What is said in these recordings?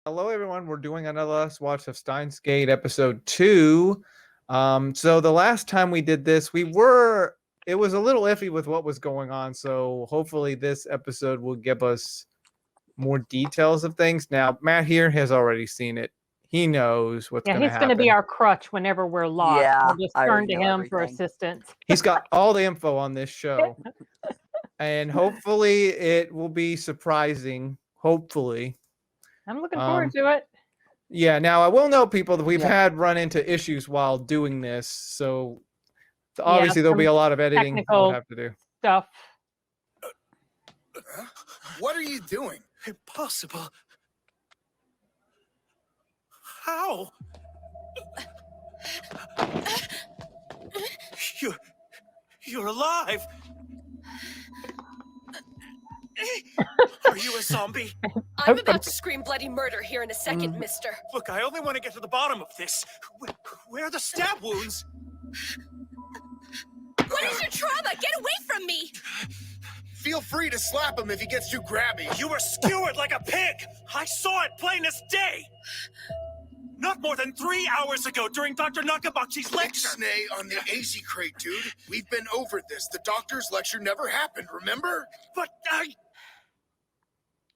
Hello, everyone. We're doing another Let's Watch of Steins Gate episode 2. So the last time we did this, it was a little iffy with what was going on. So hopefully this episode will give us more details of things. Now, Matt here has already seen it. He knows what's going to he's happen. going to be our crutch whenever we're lost. Yeah, we'll just I turn already to know him everything. for assistance. He's got all the info on this show. And hopefully it will be surprising. Hopefully. I'm looking forward to it. Yeah, now I will note, people, that we've had run into issues while doing this, so obviously there'll be a lot of editing we'll have to do. Stuff. What are you doing? Impossible. How? You're alive. Are you a zombie? I'm about to scream bloody murder here in a second, mister. Look, I only want to get to the bottom of this. Where are the stab wounds? What is your trauma? Get away from me! Feel free to slap him if he gets too grabby. You were skewered like a pig. I saw it plain as day. Not more than 3 hours ago during Dr. Nakabachi's lecture. Ixnay on the AZ crate, dude. We've been over this. The doctor's lecture never happened, remember? But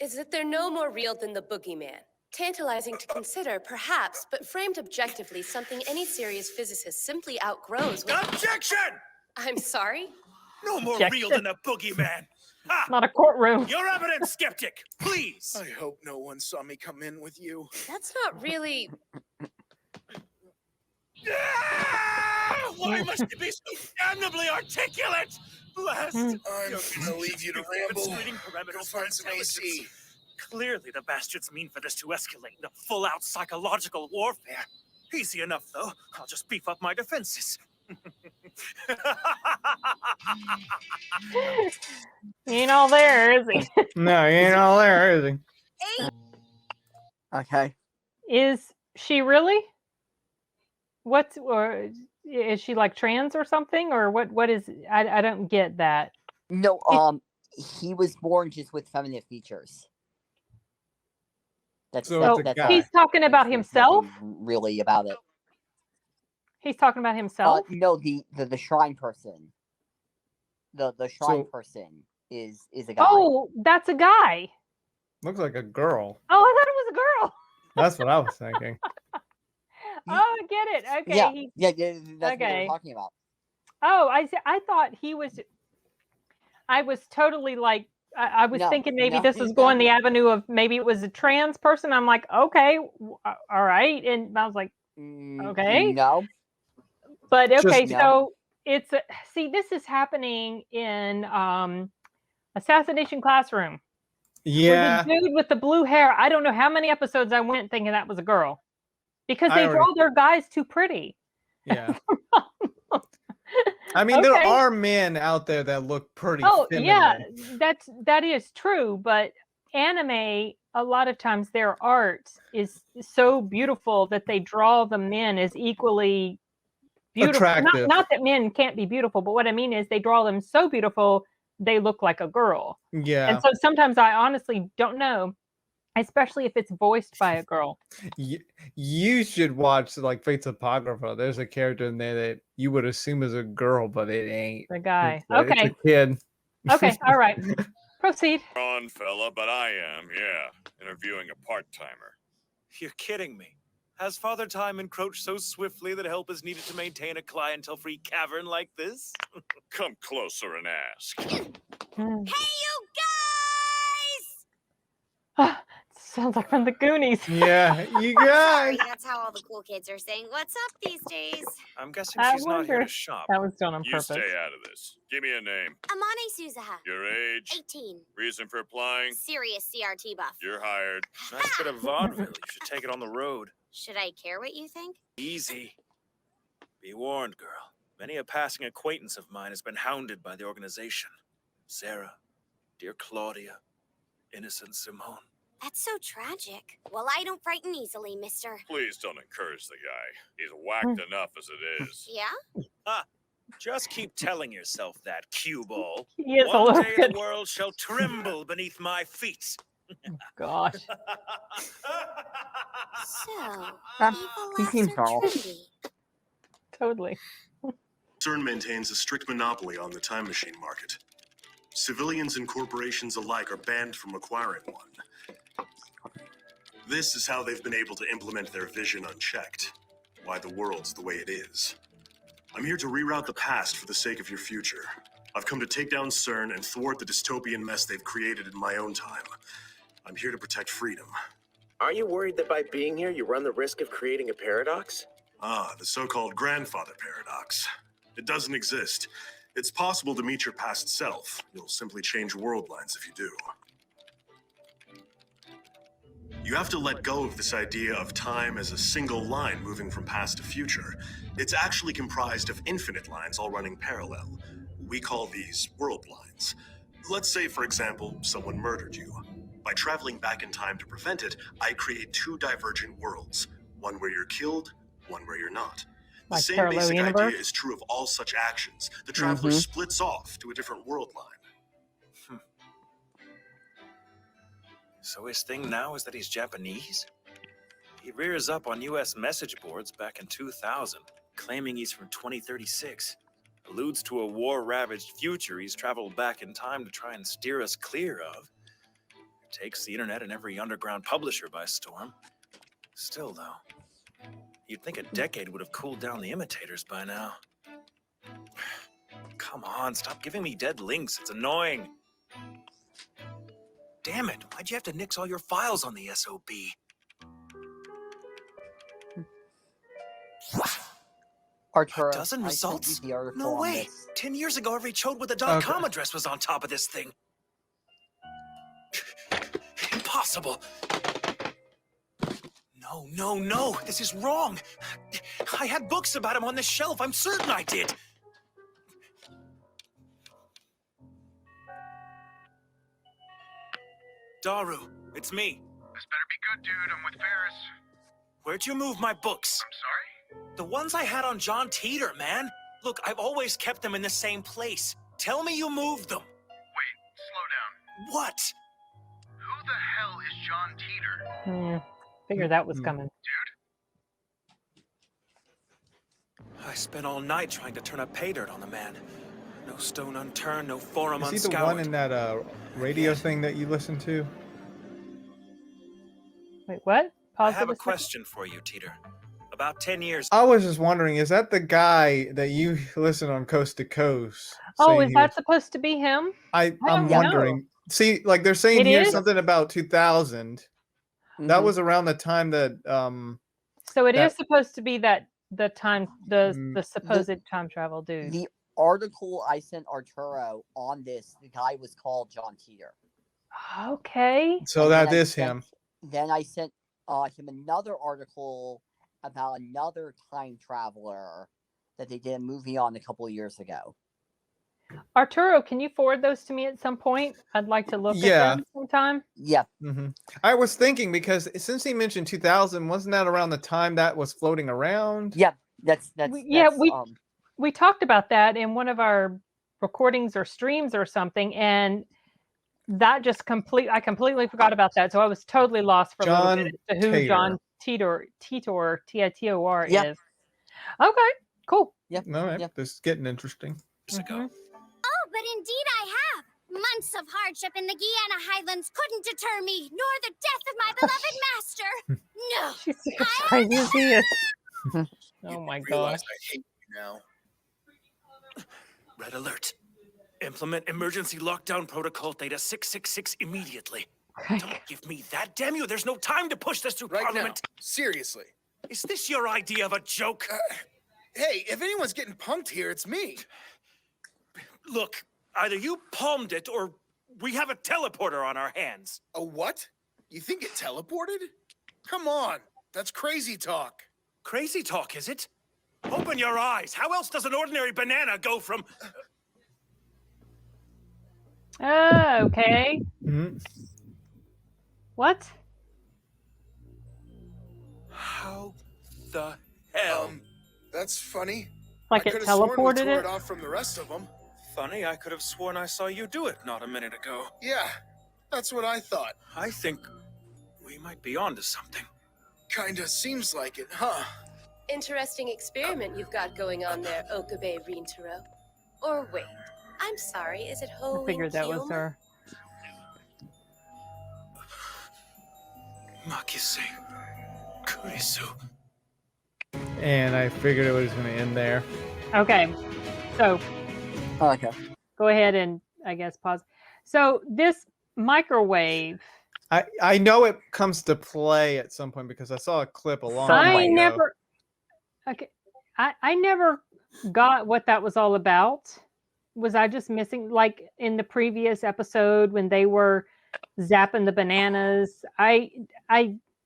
Is that they're no more real than the boogeyman. Tantalizing to consider, perhaps, but framed objectively, something any serious physicist simply outgrows. Objection! I'm sorry? No more real than a boogeyman. Ha! Not a courtroom. You're evidence skeptic, please. I hope no one saw me come in with you. That's not really... Why must you be so damnably articulate? Blast! I'm gonna leave you to ramble. Go find some AC. Clearly the bastards mean for this to escalate into full-out psychological warfare. Easy enough, though. I'll just beef up my defenses. He ain't all there, is he? No, he ain't all there, is he? Okay. Is she really? Or is she like trans or something? Or what is... I don't get that. No, he was born just with feminine features. That's he's talking about himself? Really about it. He's talking about himself? No, the shrine person. The shrine person is a guy. Oh, that's a guy. Looks like a girl. Oh, I thought it was a girl. That's what I was thinking. Oh, I get it. Okay. Yeah, that's what we're talking about. Oh, I thought he was... I was totally like... I was thinking maybe this was going the avenue of maybe it was a trans person. I'm like, okay, all right. And I was like, okay. No. But okay, so it's... see, this is happening in Assassination Classroom. Yeah. The dude with the blue hair. I don't know how many episodes I went thinking that was a girl. Because they draw their guys too pretty. Yeah. I mean, there are men out there that look pretty feminine. Yeah, that is true. But anime, a lot of times their art is so beautiful that they draw the men as equally beautiful. Not that men can't be beautiful, but what I mean is they draw them so beautiful they look like a girl. Yeah. And so sometimes I honestly don't know. Especially if it's voiced by a girl. You should watch like Fate's Apocrypha. There's a character in there that you would assume is a girl, but it ain't. The guy. It's a kid. Okay, all right. Proceed. On fella, but I am, interviewing a part-timer. You're kidding me. Has Father Time encroached so swiftly that help is needed to maintain a clientele-free cavern like this? Come closer and ask. Hey, you guys! Sounds like from the Goonies. Yeah, you guys. Sorry, that's how all the cool kids are saying, "What's up these days?" I'm guessing she's not here to shop. That was done on purpose. You stay out of this. Give me a name. Amane Suzaha. Your age? 18. Reason for applying? Serious CRT buff. You're hired. Nice bit of vaudeville. You should take it on the road. Should I care what you think? Easy. Be warned, girl. Many a passing acquaintance of mine has been hounded by the organization. Sarah, dear Claudia, innocent Simone. That's so tragic. Well, I don't frighten easily, mister. Please don't encourage the guy. He's whacked enough as it is. Yeah? Just keep telling yourself that, cue ball. He is a One little day bit. the world shall tremble beneath my feet. Gosh. So, He evil seems laughs are normal. trendy. Totally. CERN maintains a strict monopoly on the time machine market. Civilians and corporations alike are banned from acquiring one. This is how they've been able to implement their vision unchecked. Why the world's the way it is. I'm here to reroute the past for the sake of your future. I've come to take down CERN and thwart the dystopian mess they've created in my own time. I'm here to protect freedom. Are you worried that by being here, you run the risk of creating a paradox? Ah, the so-called grandfather paradox. It doesn't exist. It's possible to meet your past self. You'll simply change world lines if you do. You have to let go of this idea of time as a single line moving from past to future. It's actually comprised of infinite lines all running parallel. We call these world lines. Let's say, for example, someone murdered you. By traveling back in time to prevent it, I create two divergent worlds. One where you're killed, one where you're not. The Like same parallel basic universe? idea is true of all such actions. The traveler splits off to a different world line. So his thing now is that he's Japanese? He rears up on US message boards back in 2000, claiming he's from 2036. Alludes to a war-ravaged future he's traveled back in time to try and steer us clear of. Takes the internet and every underground publisher by storm. Still, though, you'd think a decade would have cooled down the imitators by now. Come on, stop giving me dead links. It's annoying. Damn it, why'd you have to nix all your files on the SOB? Arturo, A dozen I sent results? you the article No on way. this. 10 years ago, every chode with a .com address was on top of this thing. Impossible. No. This is wrong. I had books about him on the shelf. I'm certain I did. Daru, it's me. This better be good, dude. I'm with Ferris. Where'd you move my books? I'm sorry? The ones I had on John Teeter, man. Look, I've always kept them in the same place. Tell me you moved them. Wait, slow down. What? Who the hell is John Teeter? Figured that was coming. I spent all night trying to turn up pay dirt on the man. No stone unturned, no forum Is he the unscoured. one in that radio thing that you listen to? Wait, what? I Pause have it a second. question for you, Teeter. About 10 years I was just wondering, is that the guy that you listen on Coast to Coast? Oh, saying is he that was- supposed to be him? I I'm don't wondering. See, like they're saying It here is? something about 2000. That was around the time that So it is that- supposed to be that the Mm, supposed time travel dude. The article I sent Arturo on this, the guy was called John Teeter. Okay. so And then that I is sent- him. Then I sent him another article about another time traveler that they did a movie on a couple of years ago. Arturo, can you forward those to me at some point? I'd like to look Yeah. at them sometime. Yeah, I was thinking because since he mentioned 2000, wasn't that around the time that was floating around? yeah, that's We talked about that in one of our recordings or streams or something, and that just I completely forgot about that. So I was totally lost for a little bit as to who John Titor Titor Yeah. is. Okay, cool. Yeah. All right. Yeah. This is getting interesting. Oh, but indeed I have. Months of hardship in the Guyana Highlands couldn't deter me, nor the death of my beloved master. No. She's as crazy as he is. Oh my Realize gosh. I hate you now. Red alert. Implement emergency lockdown protocol data 666 immediately. Don't give me that, damn you. There's no time to push this through Right Parliament. now. Seriously. Is this your idea of a joke? Hey, if anyone's getting punked here, it's me. Look, either you palmed it or we have a teleporter on our hands. A what? You think it teleported? Come on. That's crazy talk. Crazy talk, is it? Open your eyes. How else does an ordinary banana go from... Okay. What? How the hell? That's funny. Like I it could've sworn we teleported tore it? off from the rest of them. Funny, I could have sworn I saw you do it not a minute ago. Yeah. That's what I thought. I think we might be onto something. Kinda seems like it, huh? Interesting experiment you've got going on there, Okabe Rintaro. Or wait, I'm sorry, is it Ho I figured that was her. Makise. Kurisu. And I figured it was going to end there. Okay, so Okay. go ahead and I guess pause. So this microwave, I know it comes to play at some point because I saw a clip a long time I ago. never. Okay, I never got what that was all about. Was I just missing, like in the previous episode when they were zapping the bananas? I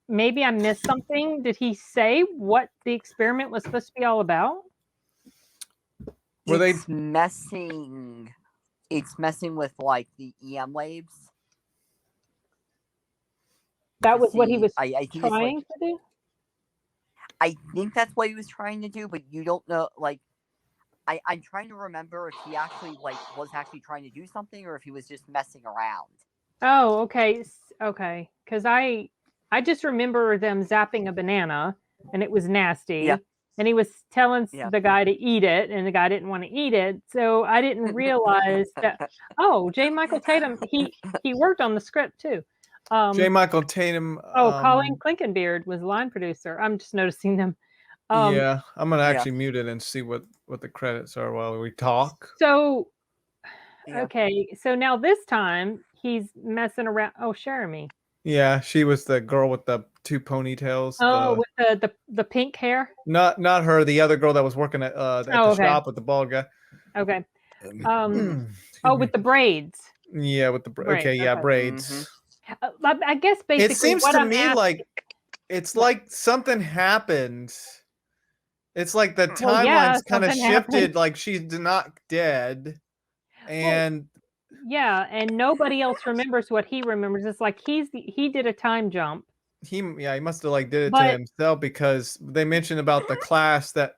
maybe I missed something. Did he say what the experiment was supposed to be all about? Were It's messing. It's messing with like the EM waves. That was what he was I think it's trying like, to do. I think that's what he was trying to do, but you don't know. Like, I'm trying to remember if he actually was actually trying to do something or if he was just messing around. Oh, okay, okay. Because I just remember them zapping a banana, and it was nasty. Yeah. And he was telling Yeah. the guy to eat it, and the guy didn't want to eat it. So I didn't realize that. Oh, J. Michael Tatum, he worked on the script too. J. Michael Tatum. Colleen Clinkenbeard was line producer. I'm just noticing them. Yeah, I'm gonna actually mute it and see what the credits are while we talk. So, okay, so now this time he's messing around. Oh, Jeremy. Yeah, she was the girl with the two ponytails. Oh, with the pink hair. Not her. The other girl that was working at the shop with the bald guy. Okay. With the braids. Yeah, with the braids. Mm-hmm. I guess basically it seems to me like it's like something happened. It's like the timeline's kind of shifted. Happened. Like she's not dead, and and nobody else remembers what he remembers. It's like he did a time jump. He must have did it to himself because they mentioned about the class that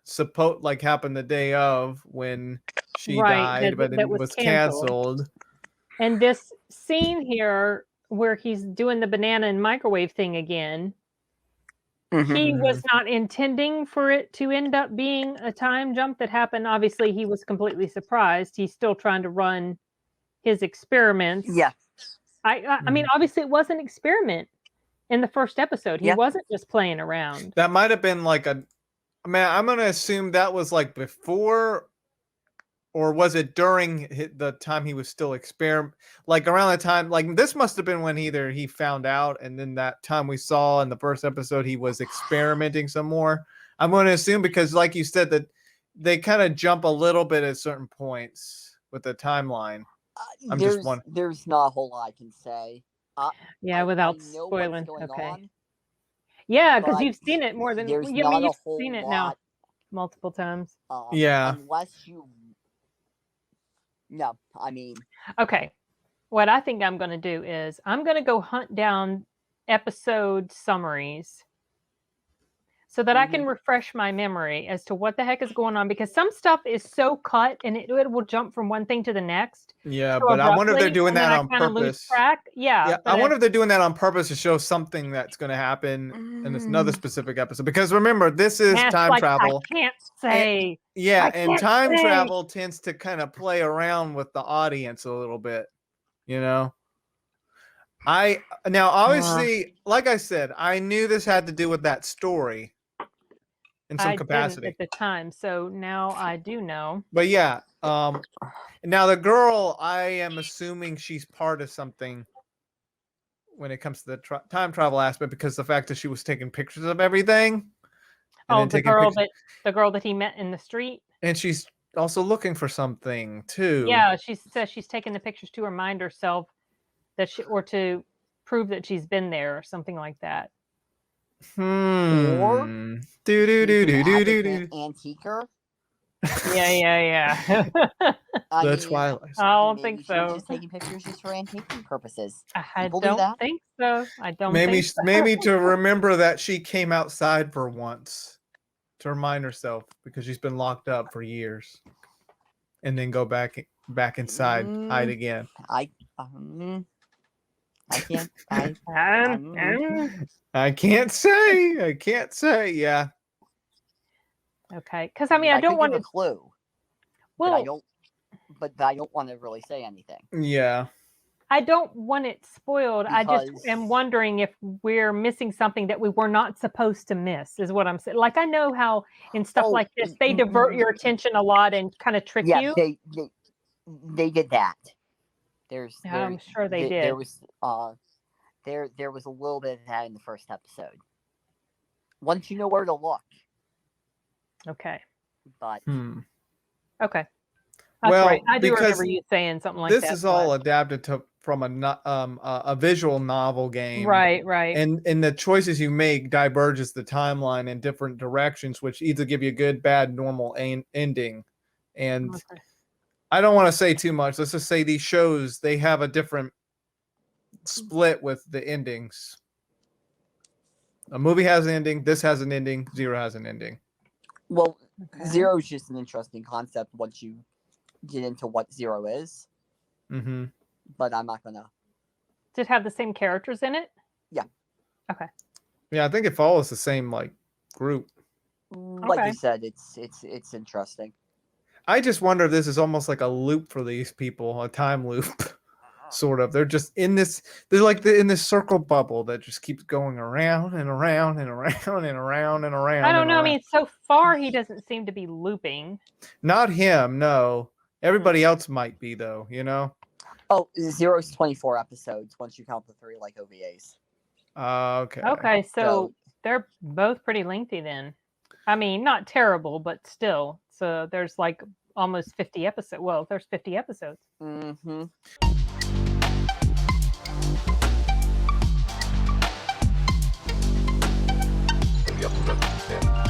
happened the day of when she died, but it was canceled. And this scene here where he's doing the banana and microwave thing again, he was not intending for it to end up being a time jump that happened. Obviously, he was completely surprised. He's still trying to run his experiments. Yeah. I mean, obviously, it was an experiment in the first episode. He wasn't just playing around. That might have been I'm going to assume that was before, or was it during the time he was still around the time, this must have been when either he found out and then that time we saw in the first episode he was experimenting some more. I'm going to assume because like you said that they kind of jump a little bit at certain points with the timeline. There's not a whole lot I can say. Without spoiling. Okay. Yeah, because you've seen it more than you've seen it now multiple times. Unless you. No, I mean. Okay. What I think I'm going to do is I'm going to go hunt down episode summaries so that I can refresh my memory as to what the heck is going on, because some stuff is so cut and it will jump from one thing to the next. Yeah, but I wonder if they're doing that on purpose. Yeah, I wonder if they're doing that on purpose to show something that's going to happen in this another specific episode. Because remember, this is time travel. I can't say. And time travel tends to kind of play around with the audience a little bit, obviously, like I said, I knew this had to do with that story in some capacity at the time, so now I do know. But now the girl, I am assuming she's part of something when it comes to the time travel aspect, because the fact that she was taking pictures of everything. The girl that he met in the street, and she's also looking for something too. Yeah, she says she's taking the pictures to remind herself that or to prove that she's been there or something like that. Or antiquer. Yeah. That's why I don't think so. Just taking pictures just for antiquing purposes. I don't think so. Maybe to remember that she came outside for once, to remind herself, because she's been locked up for years, and then go back inside, hide again. I can't. I can't say. I can't say. Yeah. Okay, because I mean, I don't could want give to. a clue. Well, but I don't want to really say anything. Yeah. I don't want it spoiled. I just Because- am wondering if we're missing something that we were not supposed to miss, is what I'm saying. Like, I know how in stuff like this, they divert your attention a lot and kind of trick you. They did that. I'm sure they did. There was a little bit of that in the first episode. Once you know where to look. Okay. But okay. That's Well, right. I do because remember you saying something like that. This is all adapted from a visual novel game. Right. And the choices you make diverges the timeline in different directions, which either give you a good, bad, normal ending. And I don't want to say too much. Let's just say these shows, they have a different split with the endings. A movie has an ending. This has an ending. Zero has an ending. Well, Zero is just an interesting concept once you get into what Zero is. Mm-hmm. But I'm not gonna. Did it have the same characters in it? Yeah. Okay. Yeah, I think it follows the same group. Like you said, it's interesting. I just wonder if this is almost like a loop for these people, a time loop, sort of. They're just in this. They're like in this circle bubble that just keeps going around and around and around and around and around. I don't know. I mean, so far he doesn't seem to be looping. Not him, no. Everybody else might be though. Oh, Zero's 24 episodes once you count the 3 OVAs. Okay. Okay, so they're both pretty lengthy then. I mean, not terrible, but still. So there's almost 50 episodes. Well, there's 50 episodes. Mm-hmm. Yep.